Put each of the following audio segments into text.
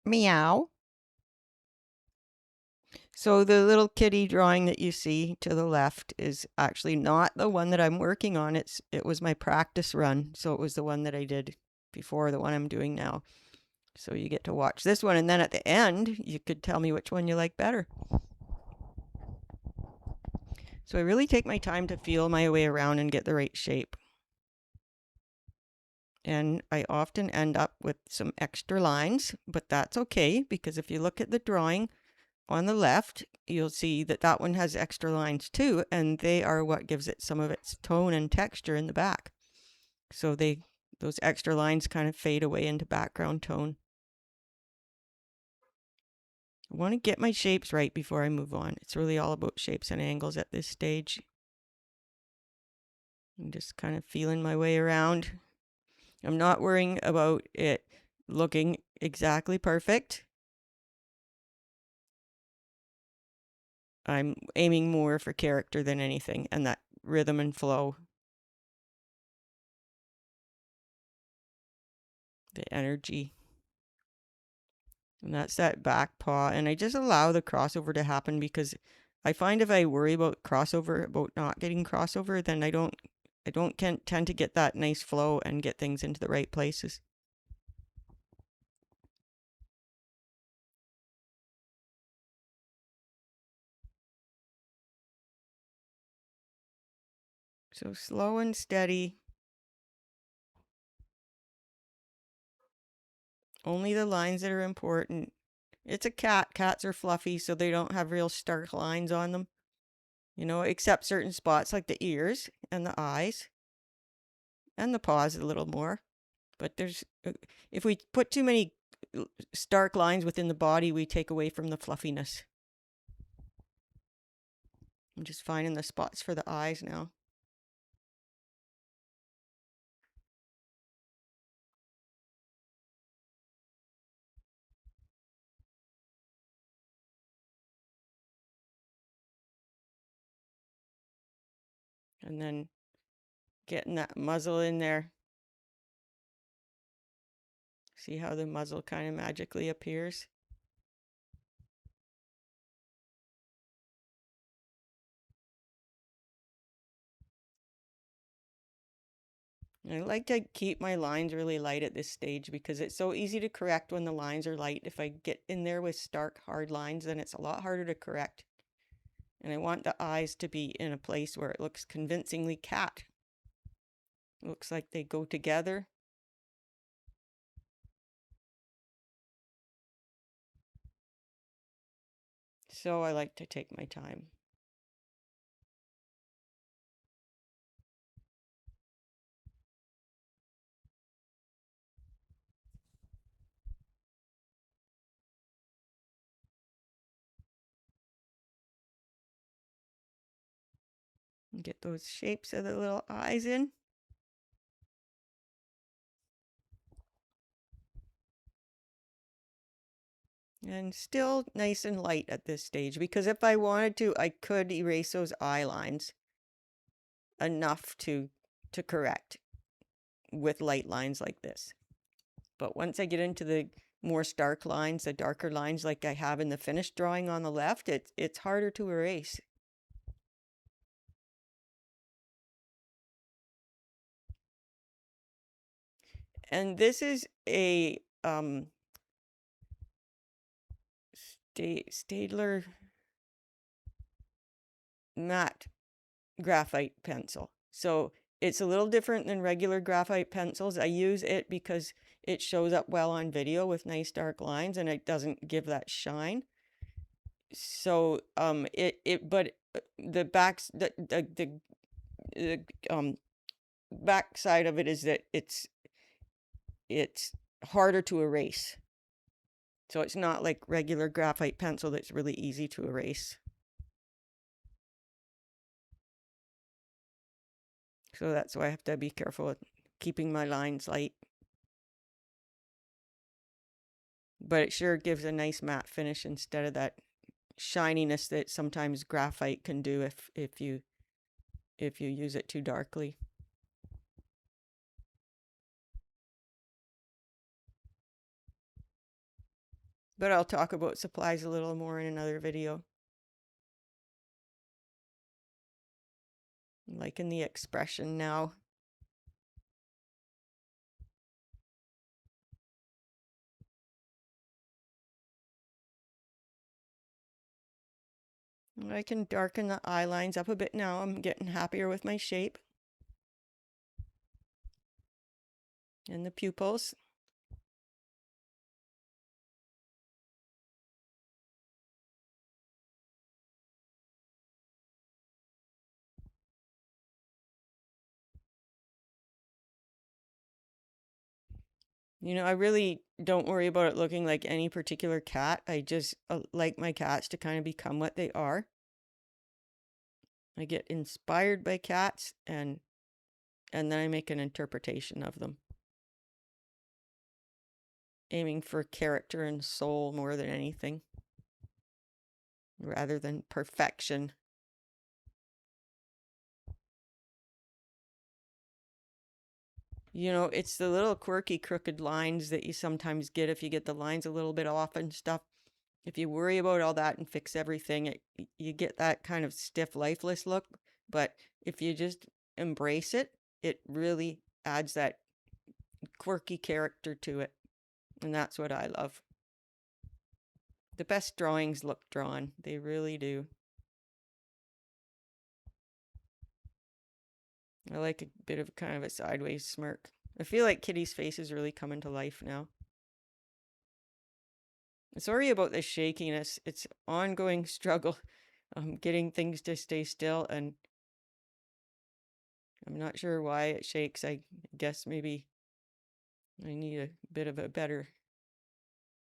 Meow. So the little kitty drawing that you see to the left is actually not the one that I'm working on. It was my practice run, so it was the one that I did before the one I'm doing now. So you get to watch this one, and then at the end, you could tell me which one you like better. So I really take my time to feel my way around and get the right shape. And I often end up with some extra lines, but that's okay because if you look at the drawing on the left, you'll see that that one has extra lines too, and they are what gives it some of its tone and texture in the back. So those extra lines kind of fade away into background tone. I want to get my shapes right before I move on. It's really all about shapes and angles at this stage. I'm just kind of feeling my way around. I'm not worrying about it looking exactly perfect. I'm aiming more for character than anything and that rhythm and flow, the energy. And that's that back paw. And I just allow the crossover to happen because I find if I worry about crossover, about not getting crossover, then I don't tend to get that nice flow and get things into the right places. So slow and steady. Only the lines that are important. It's a cat. Cats are fluffy, so they don't have real stark lines on them. You know, except certain spots like the ears and the eyes and the paws a little more. But if we put too many stark lines within the body, we take away from the fluffiness. I'm just finding the spots for the eyes now. And then getting that muzzle in there. See how the muzzle kind of magically appears? I like to keep my lines really light at this stage because it's so easy to correct when the lines are light. If I get in there with stark, hard lines, then it's a lot harder to correct. And I want the eyes to be in a place where it looks convincingly cat. It looks like they go together. So I like to take my time. Get those shapes of the little eyes in. And still nice and light at this stage because if I wanted to, I could erase those eye lines enough to correct with light lines like this. But once I get into the more stark lines, the darker lines like I have in the finished drawing on the left, it's harder to erase. And this is a Staedtler matte graphite pencil. So it's a little different than regular graphite pencils. I use it because it shows up well on video with nice dark lines and it doesn't give that shine. So but the backs the back side of it is that it's harder to erase. So it's not like regular graphite pencil that's really easy to erase. So that's why I have to be careful with keeping my lines light. But it sure gives a nice matte finish instead of that shininess that sometimes graphite can do if you use it too darkly. But I'll talk about supplies a little more in another video. I'm liking the expression now. I can darken the eye lines up a bit now. I'm getting happier with my shape. And the pupils. I really don't worry about it looking like any particular cat. I just like my cats to kind of become what they are. I get inspired by cats and then I make an interpretation of them, aiming for character and soul more than anything, rather than perfection. It's the little quirky crooked lines that you sometimes get if you get the lines a little bit off and stuff. If you worry about all that and fix everything, you get that kind of stiff, lifeless look. But if you just embrace it, it really adds that quirky character to it. And that's what I love. The best drawings look drawn. They really do. I like a bit of kind of a sideways smirk. I feel like Kitty's face is really coming to life now. Sorry about the shakiness. It's ongoing struggle getting things to stay still, and I'm not sure why it shakes. I guess maybe I need a bit of a better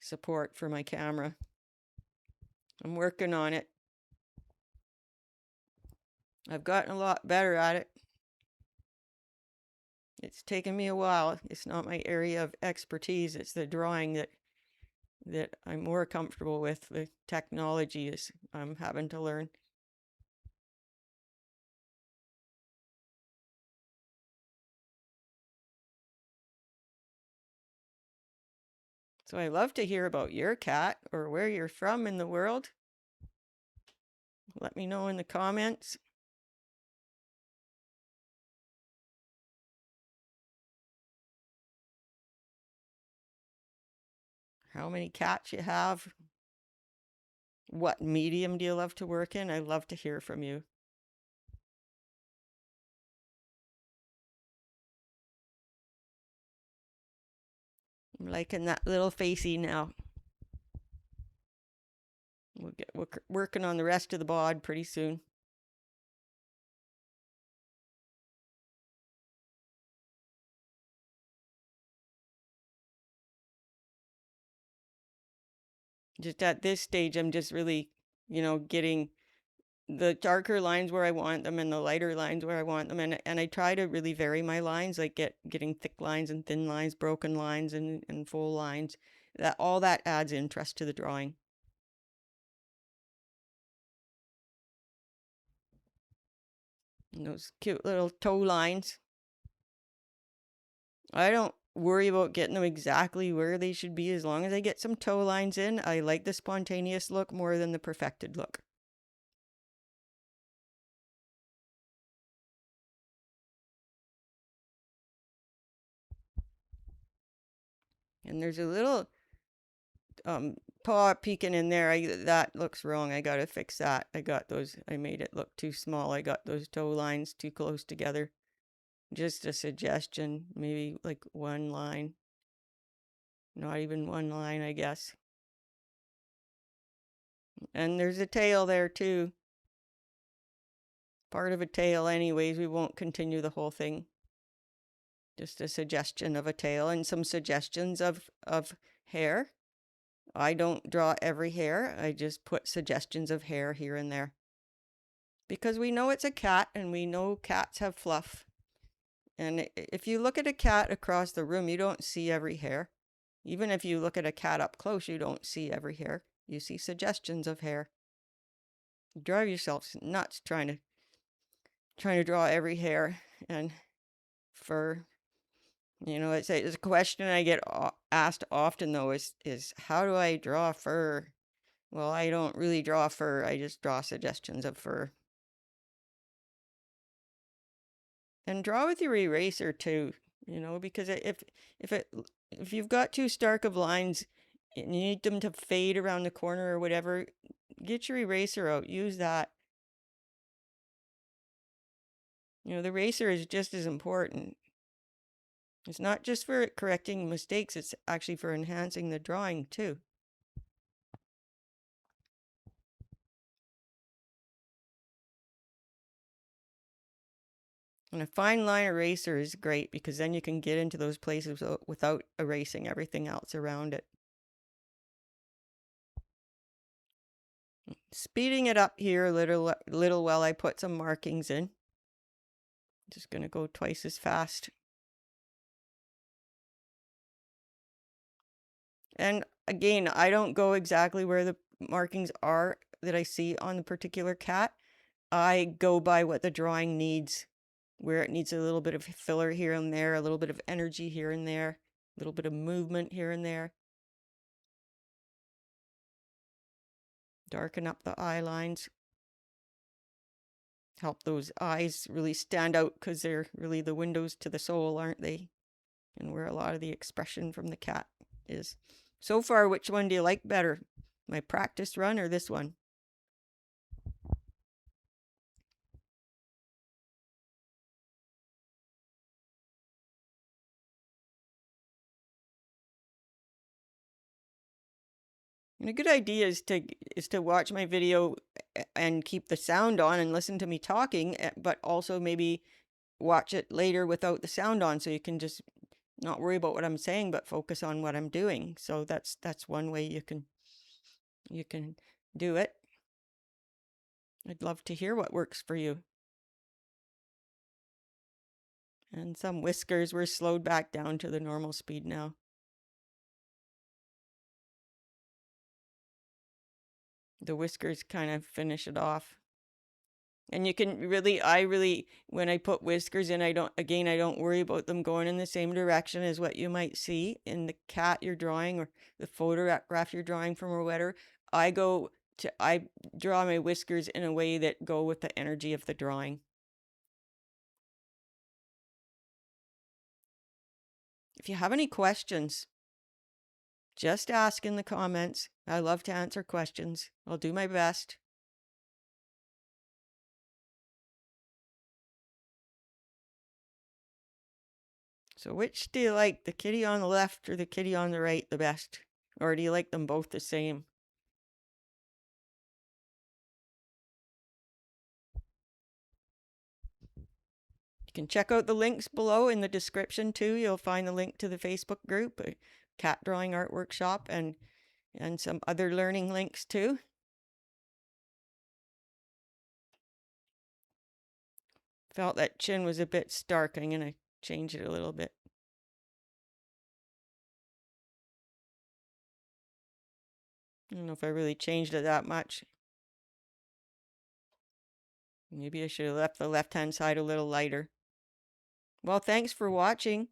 support for my camera. I'm working on it. I've gotten a lot better at it. It's taken me a while. It's not my area of expertise. It's the drawing that I'm more comfortable with. The technology is I'm having to learn. So I love to hear about your cat or where you're from in the world. Let me know in the comments. How many cats you have. What medium do you love to work in? I love to hear from you. I'm liking that little facey now. We'll get working on the rest of the bod pretty soon. Just at this stage, I'm just really, getting the darker lines where I want them and the lighter lines where I want them. And I try to really vary my lines, like getting thick lines and thin lines, broken lines and full lines. All that adds interest to the drawing. And those cute little toe lines. I don't worry about getting them exactly where they should be as long as I get some toe lines in. I like the spontaneous look more than the perfected look. And there's a little paw peeking in there. That looks wrong. I gotta fix that. I made it look too small. I got those toe lines too close together. Just a suggestion, maybe like one line. Not even one line, I guess. And there's a tail there too. Part of a tail anyways. We won't continue the whole thing. Just a suggestion of a tail and some suggestions of hair. I don't draw every hair. I just put suggestions of hair here and there. Because we know it's a cat and we know cats have fluff. And if you look at a cat across the room, you don't see every hair. Even if you look at a cat up close, you don't see every hair. You see suggestions of hair. You drive yourself nuts trying to draw every hair and fur. You know, it's a question I get asked often though is how do I draw fur? Well, I don't really draw fur. I just draw suggestions of fur. And draw with your eraser too, you know, because if it if you've got too stark of lines and you need them to fade around the corner or whatever, get your eraser out. Use that. You know, the eraser is just as important. It's not just for correcting mistakes, it's actually for enhancing the drawing too. And a fine line eraser is great because then you can get into those places without erasing everything else around it. Speeding it up here a little while I put some markings in. Just going to go twice as fast. And again, I don't go exactly where the markings are that I see on the particular cat. I go by what the drawing needs, where it needs a little bit of filler here and there, a little bit of energy here and there, a little bit of movement here and there. Darken up the eye lines. Help those eyes really stand out because they're really the windows to the soul, aren't they? And where a lot of the expression from the cat is. So far, which one do you like better? My practice run or this one? And a good idea is to watch my video and keep the sound on and listen to me talking, but also maybe watch it later without the sound on so you can just not worry about what I'm saying but focus on what I'm doing. So that's one way you can do it. I'd love to hear what works for you. And some whiskers were slowed back down to the normal speed now. The whiskers kind of finish it off. And you can really, when I put whiskers in, I don't worry about them going in the same direction as what you might see in the cat you're drawing or the photograph you're drawing from or whatever. I draw my whiskers in a way that go with the energy of the drawing. If you have any questions, just ask in the comments. I love to answer questions. I'll do my best. So which do you like, the kitty on the left or the kitty on the right the best? Or do you like them both the same? You can check out the links below in the description too. You'll find the link to the Facebook group, a cat drawing art workshop, and some other learning links too. Felt that chin was a bit stark. I'm going to change it a little bit. I don't know if I really changed it that much. Maybe I should have left the left-hand side a little lighter. Well, thanks for watching.